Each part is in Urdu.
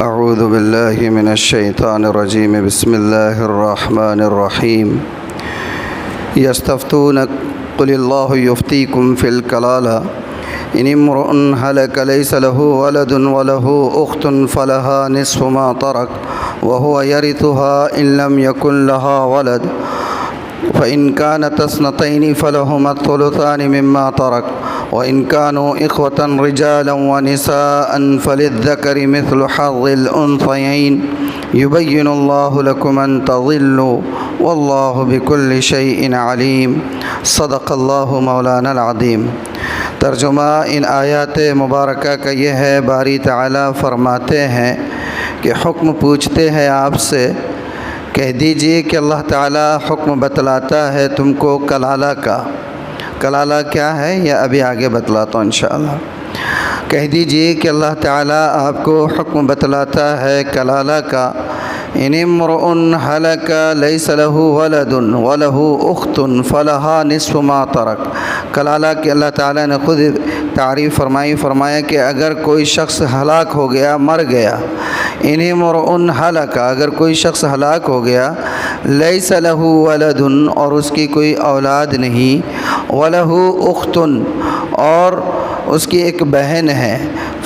أعوذ بالله من الشيطان الرجيم بسم الله الرحمن الرحيم يستفتونك قل الله يفتيكم في الكلالة إن امرؤ هلك ليس له ولد وله أخت فلها نصف ما ترك وهو يرثها إن لم يكن لها ولد فإن كانت اثنتين فلهما الثلثان مما ترك وإن كانوا إخوة رجالا ونساء فللذكر مثل حظ الأنثيين يبين الله لكم أن تضلوا والله بكل شيء عليم صدق اللہ مولانا العظیم۔ ترجمہ ان آیات مبارکہ کا یہ ہے، باری تعالیٰ فرماتے ہیں کہ حکم پوچھتے ہیں آپ سے، کہہ دیجئے کہ اللہ تعالیٰ حکم بتلاتا ہے تم کو کلالہ کا۔ کلالہ کیا ہے یہ ابھی آگے بتلاتا ہوں انشاءاللہ۔ کہہ دیجئے کہ اللہ تعالیٰ آپ کو حکم بتلاتا ہے کلالہ کا۔ ان امرؤ ہلک لیس لہ ولد ولہ اخت فلہا نصف ما ترک۔ کلالہ کہ اللہ تعالیٰ نے خود تعریف فرمایا کہ اگر کوئی شخص ہلاک ہو گیا، مر گیا، ان امرؤ ہلک، اگر کوئی شخص ہلاک ہو گیا، لیس لہ ولد، اور اس کی کوئی اولاد نہیں، ولہ اخت، اور اس کی ایک بہن ہے،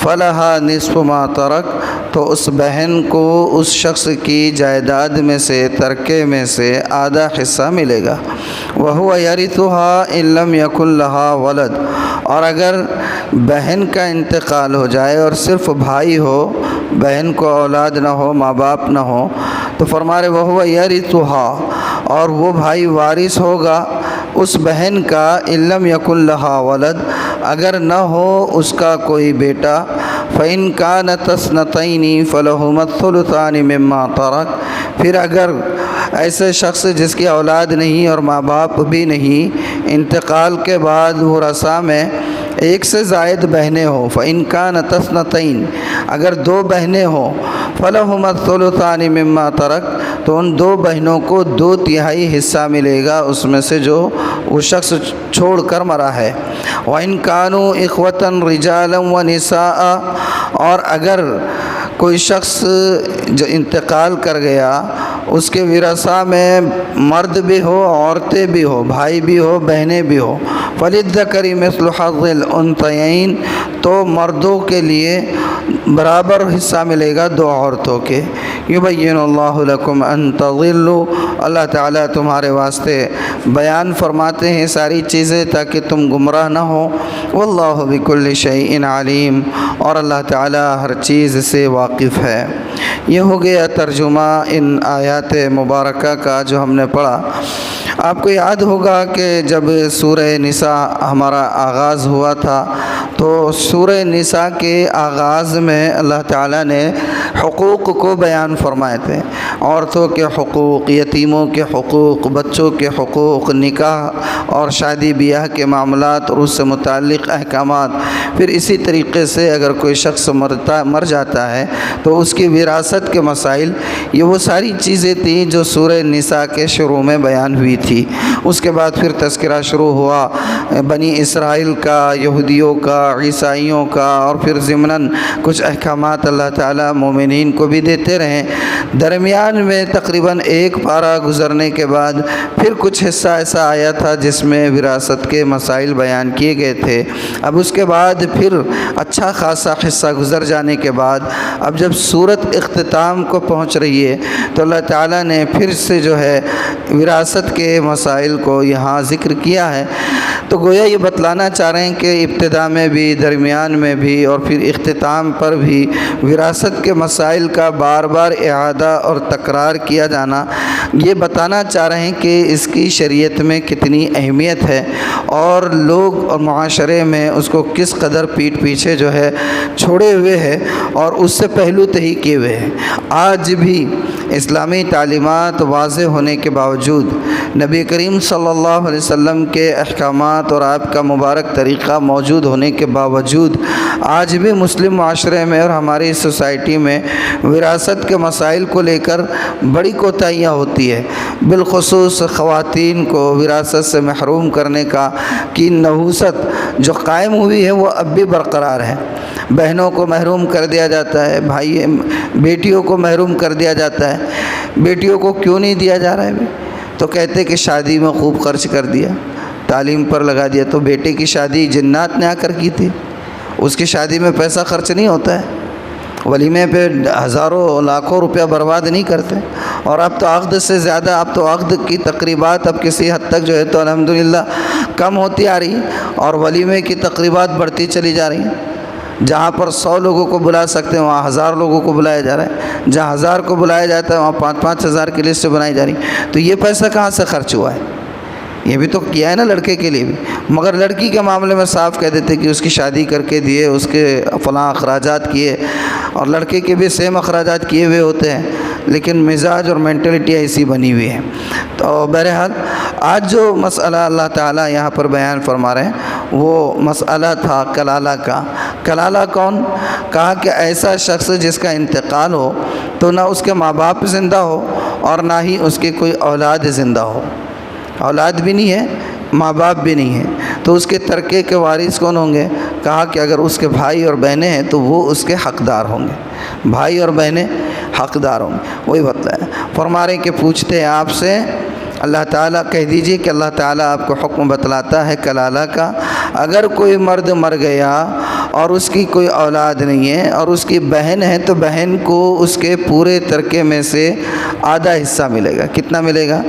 فلہا نصف ما ترک، تو اس بہن کو اس شخص کی جائیداد میں سے، ترکے میں سے آدھا حصہ ملے گا۔ وَهُوَ يَرِثُهَا إِن لَّمْ يَكُن لَّهَا وَلَد، اور اگر بہن کا انتقال ہو جائے اور صرف بھائی ہو، بہن کو اولاد نہ ہو، ماں باپ نہ ہو، تو فرما رہے وَهُوَ يَرِثُهَا، اور وہ بھائی وارث ہوگا اس بہن کا، إِن لَّمْ يَكُن لَّهَا وَلَد، اگر نہ ہو اس کا کوئی بیٹا، فَإِن كَانَتْ اثْنَتَيْنِ فَلَهُمَا الثُّلُثَانِ مِمَّا تَرَكَ، پھر اگر ایسے شخص جس کی اولاد نہیں اور ماں باپ بھی نہیں، انتقال کے بعد ورثاء میں ایک سے زائد بہنیں ہوں، فَإِن كَانَتْ اثْنَتَيْنِ، اگر دو بہنیں ہوں، فَلَهُمَا الثُّلُثَانِ مِمَّا تَرَكَ، تو ان دو بہنوں کو 2/3 حصہ ملے گا اس میں سے جو وہ شخص چھوڑ کر مرا ہے۔ وَإِن كَانُوا إِخْوَةً رِجَالًا وَنِسَاءً، اور اگر کوئی شخص جو انتقال کر گیا اس کے ورثاء میں مرد بھی ہو، عورتیں بھی ہو، بھائی بھی ہو، بہنیں بھی ہو، فَلِلذَّكَرِ مِثْلُ حَظِّ الْأُنثَيَيْنِ، تو مردوں کے لیے برابر حصہ ملے گا دو عورتوں کے۔ یبین اللہ لکم ان تضلوا، اللہ تعالیٰ تمہارے واسطے بیان فرماتے ہیں ساری چیزیں تاکہ تم گمراہ نہ ہو۔ واللہ بکل شیء علیم، اور اللہ تعالیٰ ہر چیز سے واقف ہے۔ یہ ہو گیا ترجمہ ان آیات مبارکہ کا جو ہم نے پڑھا۔ آپ کو یاد ہوگا کہ جب سورہ نساء ہمارا آغاز ہوا تھا تو سورہ نساء کے آغاز میں اللہ تعالیٰ نے حقوق کو بیان فرمائے تھے، عورتوں کے حقوق، یتیموں کے حقوق، بچوں کے حقوق، نکاح اور شادی بیاہ کے معاملات اور اس سے متعلق احکامات۔ پھر اسی طریقے سے اگر کوئی شخص مر جاتا ہے تو اس کی وراثت کے مسائل، یہ وہ ساری چیزیں تھیں جو سورہ نساء کے شروع میں بیان ہوئی تھی۔ اس کے بعد پھر تذکرہ شروع ہوا بنی اسرائیل کا، یہودیوں کا، عیسائیوں کا، اور پھر ضمناً کچھ احکامات اللہ تعالیٰ مومنین کو بھی دیتے رہے۔ درمیان میں تقریباً ایک پارہ گزرنے کے بعد پھر کچھ حصہ ایسا آیا تھا جس میں وراثت کے مسائل بیان کیے گئے تھے۔ اب اس کے بعد پھر اچھا خاصا حصہ گزر جانے کے بعد اب جب صورت اختتام کو پہنچ رہی ہے تو اللہ تعالیٰ نے پھر سے جو ہے وراثت کے مسائل کو یہاں ذکر کیا ہے۔ تو گویا یہ بتلانا چاہ رہے ہیں کہ ابتدا میں بھی، درمیان میں بھی، اور پھر اختتام پر بھی وراثت کے مسائل کا بار بار اعادہ اور تکرار کیا جانا یہ بتانا چاہ رہے ہیں کہ اس کی شریعت میں کتنی اہمیت ہے اور لوگ اور معاشرے میں اس کو کس قدر پیٹھ پیچھے جو ہے چھوڑے ہوئے ہے اور اس سے پہلو تہی کیے ہوئے ہیں۔ آج بھی اسلامی تعلیمات واضح ہونے کے باوجود نبی کریم صلی اللہ علیہ وسلم کے احکامات اور آپ کا مبارک طریقہ موجود ہونے کے باوجود آج بھی مسلم معاشرے میں اور ہماری سوسائٹی میں وراثت کے مسائل کو لے کر بڑی کوتاہیاں ہوتی ہے۔ بالخصوص خواتین کو وراثت سے محروم کرنے کی نحوست جو قائم ہوئی ہے وہ اب بھی برقرار ہے۔ بہنوں کو محروم کر دیا جاتا ہے، بیٹیوں کو محروم کر دیا جاتا ہے۔ بیٹیوں کو کیوں نہیں دیا جا رہا ہے؟ تو کہتے کہ شادی میں خوب خرچ کر دیا، تعلیم پر لگا دیا۔ تو بیٹے کی شادی جنات نے آ کر کی تھی، اس کی شادی میں پیسہ خرچ نہیں ہوتا ہے، ولیمے پہ ہزاروں لاکھوں روپیہ برباد نہیں کرتے۔ اور اب تو عقد سے زیادہ، اب تو عقد کی تقریبات اب کسی حد تک جو ہے تو الحمدللہ کم ہوتی آ رہی ہے، اور ولیمے کی تقریبات بڑھتی چلی جا رہی ہیں۔ جہاں پر 100 لوگوں کو بلا سکتے ہیں وہاں 1000 لوگوں کو بلایا جا رہا ہے، جہاں 1000 کو بلایا جاتا ہے وہاں 5-5 ہزار کی لسٹ بنائی جا رہی ہے۔ تو یہ پیسہ کہاں سے خرچ ہوا ہے؟ یہ بھی تو کیا ہے نا لڑکے کے لیے بھی، مگر لڑکی کے معاملے میں صاف کہہ دیتے کہ اس کی شادی کر کے دیے، اس کے فلاں اخراجات کیے، اور لڑکے کے بھی سیم اخراجات کیے ہوئے ہوتے ہیں، لیکن مزاج اور مینٹلٹی ایسی بنی ہوئی ہے۔ تو بہرحال آج جو مسئلہ اللہ تعالیٰ یہاں پر بیان فرما رہے ہیں وہ مسئلہ تھا کلالہ کا۔ کلالہ کون؟ کہا کہ ایسا شخص جس کا انتقال ہو تو نہ اس کے ماں باپ زندہ ہو اور نہ ہی اس کی کوئی اولاد زندہ ہو، اولاد بھی نہیں ہے، ماں باپ بھی نہیں ہے، تو اس کے ترکے کے وارث کون ہوں گے؟ کہا کہ اگر اس کے بھائی اور بہنیں ہیں تو وہ اس کے حقدار ہوں گے، بھائی اور بہنیں حقدار ہوں گے۔ وہی بتلایا، فرما رہے ہیں کہ پوچھتے ہیں آپ سے اللہ تعالیٰ، کہہ دیجئے کہ اللہ تعالیٰ آپ کو حکم بتلاتا ہے کلالہ کا۔ اگر کوئی مرد مر گیا اور اس کی کوئی اولاد نہیں ہے اور اس کی بہن ہے تو بہن کو اس کے پورے ترکے میں سے آدھا حصہ ملے گا۔ کتنا ملے گا؟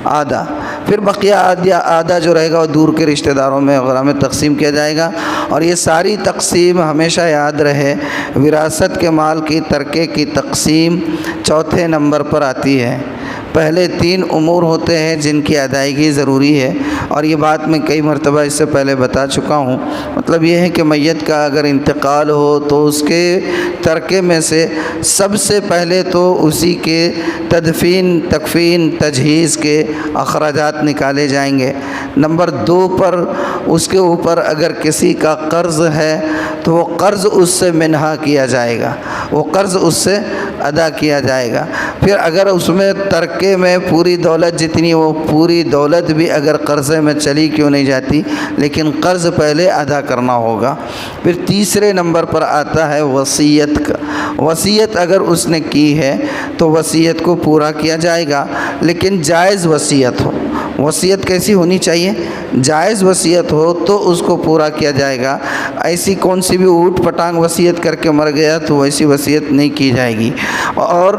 آدھا۔ پھر بقیہ آدھا جو رہے گا وہ دور کے رشتہ داروں میں وغیرہ میں تقسیم کیا جائے گا۔ اور یہ ساری تقسیم ہمیشہ یاد رہے، وراثت کے مال کی ترکے کی تقسیم چوتھے نمبر پر آتی ہے۔ پہلے 3 امور ہوتے ہیں جن کی ادائیگی ضروری ہے، اور یہ بات میں کئی مرتبہ اس سے پہلے بتا چکا ہوں۔ مطلب یہ ہے کہ میت کا اگر انتقال ہو تو اس کے ترکے میں سے سب سے پہلے تو اسی کے تدفین، تکفین، تجہیز کے اخراجات نکالے جائیں گے۔ نمبر 2 پر اس کے اوپر اگر کسی کا قرض ہے تو وہ قرض اس سے منہا کیا جائے گا، وہ قرض اس سے ادا کیا جائے گا۔ پھر اگر اس میں ترکے میں پوری دولت جتنی، وہ پوری دولت بھی اگر قرضے میں چلی کیوں نہیں جاتی، لیکن قرض پہلے ادا کرنا ہوگا۔ پھر تیسرے نمبر پر آتا ہے وصیت کا۔ وصیت اگر اس نے کی ہے تو وصیت کو پورا کیا جائے گا، لیکن جائز وصیت ہو۔ وصیت کیسی ہونی چاہیے؟ جائز وصیت ہو تو اس کو پورا کیا جائے گا۔ ایسی کون سی بھی اوٹ پٹانگ وصیت کر کے مر گیا تو ویسی وصیت نہیں کی جائے گی۔ اور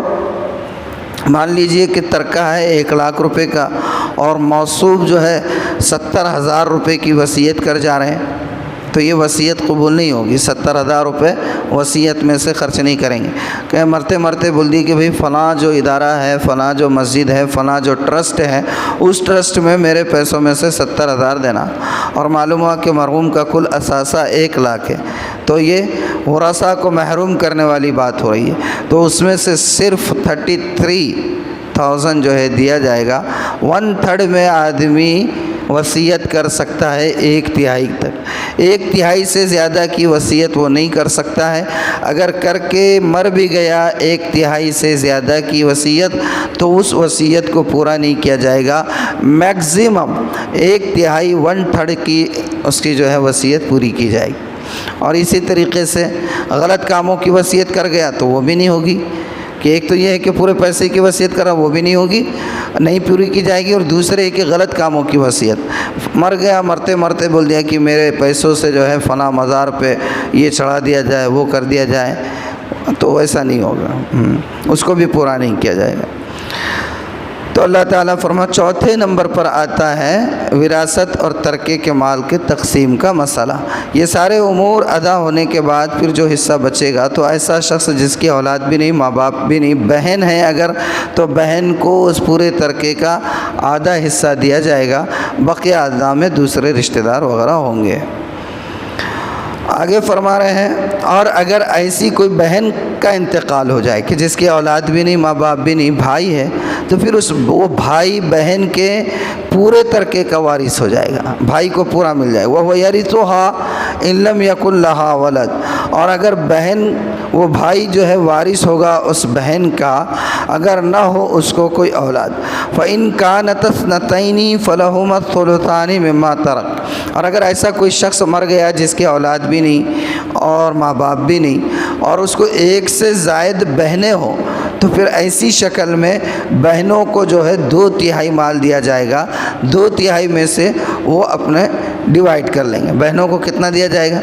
مان لیجئے کہ ترکہ ہے 1 لاکھ روپے کا اور موصوف جو ہے 70,000 روپے کی وصیت کر جا رہے ہیں تو یہ وصیت قبول نہیں ہوگی۔ 70,000 روپے وصیت میں سے خرچ نہیں کریں گے۔ کہ مرتے مرتے بول دی کہ بھئی فلاں جو ادارہ ہے، فلاں جو مسجد ہے، فلاں جو ٹرسٹ ہے، اس ٹرسٹ میں میرے پیسوں میں سے 70,000 دینا، اور معلوم ہوا کہ مرحوم کا کل اثاثہ 1 لاکھ ہے، تو یہ ورثاء کو محروم کرنے والی بات ہو رہی ہے۔ تو اس میں سے صرف 33,000 جو ہے دیا جائے گا۔ 1/3 میں آدمی وصیت کر سکتا ہے 1/3 تک، 1/3 سے زیادہ کی وصیت وہ نہیں کر سکتا ہے۔ اگر کر کے مر بھی گیا 1/3 سے زیادہ کی وصیت تو اس وصیت کو پورا نہیں کیا جائے گا۔ میکزیمم 1/3 1/3 کی اس کی جو ہے وصیت پوری کی جائے گی۔ اور اسی طریقے سے غلط کاموں کی وصیت کر گیا تو وہ بھی نہیں ہوگی، کہ ایک تو یہ ہے کہ پورے پیسے کی وصیت کرا وہ بھی نہیں ہوگی، نہیں پوری کی جائے گی، اور دوسرے ہے کہ غلط کاموں کی وصیت، مر گیا مرتے مرتے بول دیا کہ میرے پیسوں سے جو ہے فلاں مزار پہ یہ چڑھا دیا جائے، وہ کر دیا جائے، تو ایسا نہیں ہوگا، اس کو بھی پورا نہیں کیا جائے گا۔ تو اللہ تعالیٰ چوتھے نمبر پر آتا ہے وراثت اور ترکے کے مال کے تقسیم کا مسئلہ۔ یہ سارے امور ادا ہونے کے بعد پھر جو حصہ بچے گا تو ایسا شخص جس کی اولاد بھی نہیں، ماں باپ بھی نہیں، بہن ہے اگر تو بہن کو اس پورے ترکے کا آدھا حصہ دیا جائے گا، بقیہ اعضاء میں دوسرے رشتہ دار وغیرہ ہوں گے۔ آگے فرما رہے ہیں اور اگر ایسی کوئی بہن کا انتقال ہو جائے کہ جس کی اولاد بھی نہیں، ماں باپ بھی نہیں، بھائی ہے، تو پھر وہ بھائی بہن کے پورے ترکے کا وارث ہو جائے گا، بھائی کو پورا مل جائے گا۔ وہ یرثھا ان لم یکن لھا ولد، اور اگر بہن، وہ بھائی جو ہے وارث ہوگا اس بہن کا اگر نہ ہو اس کو کوئی اولاد۔ فإن كانت اثنتین فلہما الثلثان مما ترک، اور اگر ایسا کوئی شخص مر گیا جس کی اولاد بھی نہیں اور ماں باپ بھی نہیں اور اس کو ایک سے زائد بہنیں ہوں، تو پھر ایسی شکل میں بہنوں کو جو ہے 2/3 مال دیا جائے گا، 2/3 میں سے وہ اپنے ڈیوائیڈ کر لیں گے۔ بہنوں کو کتنا دیا جائے گا؟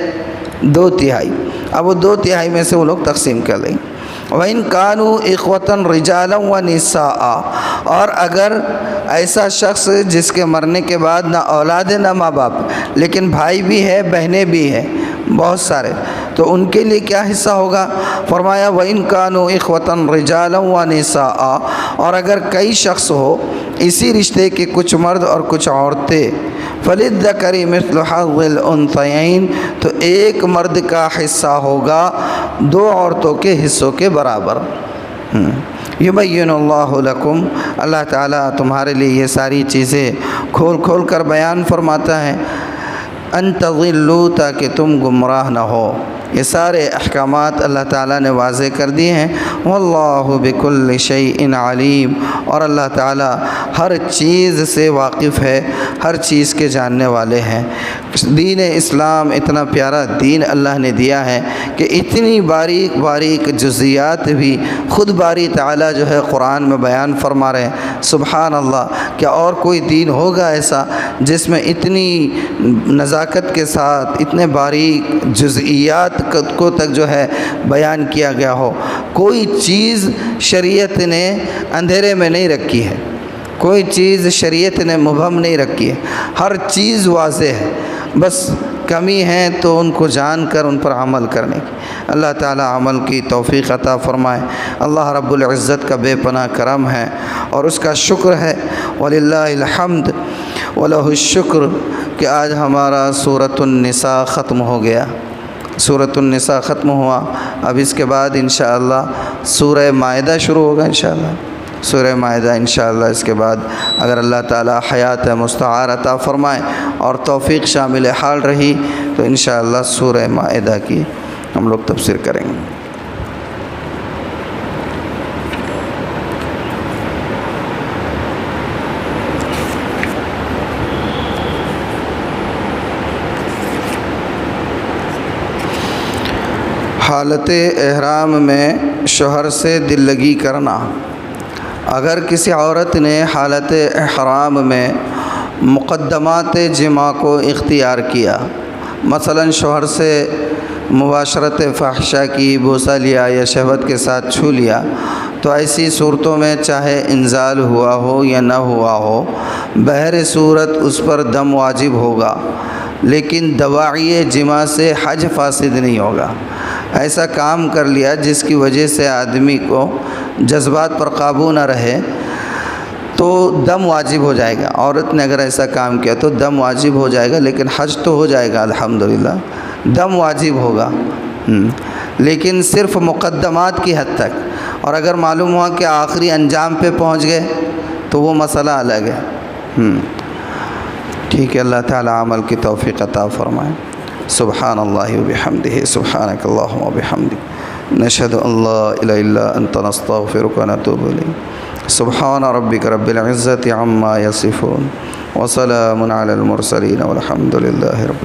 2/3۔ اب وہ 2/3 میں سے وہ لوگ تقسیم کر لیں گے۔ وَإِن كَانُوا إِخْوَةً رِجَالًا وَنِسَاءً، اور اگر ایسا شخص جس کے مرنے کے بعد نہ اولاد ہے نہ ماں باپ، لیکن بھائی بھی ہے بہنیں بھی ہیں بہت سارے، تو ان کے لیے کیا حصہ ہوگا؟ فرمایا وَإِن كَانُوا إِخْوَةً رِجَالًا وَنِسَاءً، اور اگر کئی شخص ہو اسی رشتے کے، کچھ مرد اور کچھ عورتیں، فَلِلذَّكَرِ مِثْلُ حَظِّ الْأُنثَيَيْنِ، تو ایک مرد کا حصہ ہوگا 2 عورتوں کے حصوں کے برابر۔ یبین اللہ لکم، اللہ تعالیٰ تمہارے لیے یہ ساری چیزیں کھول کھول کر بیان فرماتا ہے، ان تضلوا، تاکہ تم گمراہ نہ ہو۔ یہ سارے احکامات اللہ تعالیٰ نے واضح کر دیے ہیں۔ واللہ بکل شیء علیم، اور اللہ تعالیٰ ہر چیز سے واقف ہے، ہر چیز کے جاننے والے ہیں۔ دین اسلام اتنا پیارا دین اللہ نے دیا ہے کہ اتنی باریک باریک جزیات بھی خود باری تعالیٰ جو ہے قرآن میں بیان فرما رہے ہیں۔ سبحان اللہ، کیا اور کوئی دین ہوگا ایسا جس میں اتنی نزاکت کے ساتھ اتنے باریک جزئیات کو تک جو ہے بیان کیا گیا ہو؟ کوئی چیز شریعت نے اندھیرے میں نہیں رکھی ہے، کوئی چیز شریعت نے مبہم نہیں رکھی ہے، ہر چیز واضح ہے، بس کمی ہے تو ان کو جان کر ان پر عمل کرنے کی۔ اللہ تعالیٰ عمل کی توفیق عطا فرمائے۔ اللہ رب العزت کا بے پناہ کرم ہے اور اس کا شکر ہے، وَلِلَّهِ الْحَمْدُ وَلَهُ الشُّكْرُ، کہ آج ہمارا سورۃ النساء ختم ہو گیا۔ سورۃ النساء ختم ہوا، اب اس کے بعد انشاءاللہ سورہ مائدہ شروع ہوگا انشاءاللہ۔ سورہ مائدہ انشاءاللہ اس کے بعد اگر اللہ تعالیٰ حیات مستعار عطا فرمائے اور توفیق شامل حال رہی تو انشاءاللہ سورہ مائدہ کی ہم لوگ تفسیر کریں گے۔ حالت احرام میں شوہر سے دل لگی کرنا۔ اگر کسی عورت نے حالت احرام میں مقدمات جماع کو اختیار کیا، مثلا شوہر سے مباشرت فاحشہ کی، بوسہ لیا یا شہوت کے ساتھ چھو لیا، تو ایسی صورتوں میں چاہے انزال ہوا ہو یا نہ ہوا ہو، بہر صورت اس پر دم واجب ہوگا، لیکن دواعی جماع سے حج فاسد نہیں ہوگا۔ ایسا کام کر لیا جس کی وجہ سے آدمی کو جذبات پر قابو نہ رہے تو دم واجب ہو جائے گا۔ عورت نے اگر ایسا کام کیا تو دم واجب ہو جائے گا، لیکن حج تو ہو جائے گا الحمدللہ، دم واجب ہوگا، لیکن صرف مقدمات کی حد تک۔ اور اگر معلوم ہوا کہ آخری انجام پہ پہنچ گئے تو وہ مسئلہ الگ ہے۔ ٹھیک ہے، اللہ تعالیٰ عمل کی توفیق عطا فرمائے۔ سبحان اللہ وبحمدہ، سبحانک اللہم وبحمدک، نشہد ان لا الہ الا انت، نستغفرک ونتوب الیک۔ سبحان ربک رب العزت عما یصفون، وسلام علی المرسلین، والحمد للہ رب العالمین۔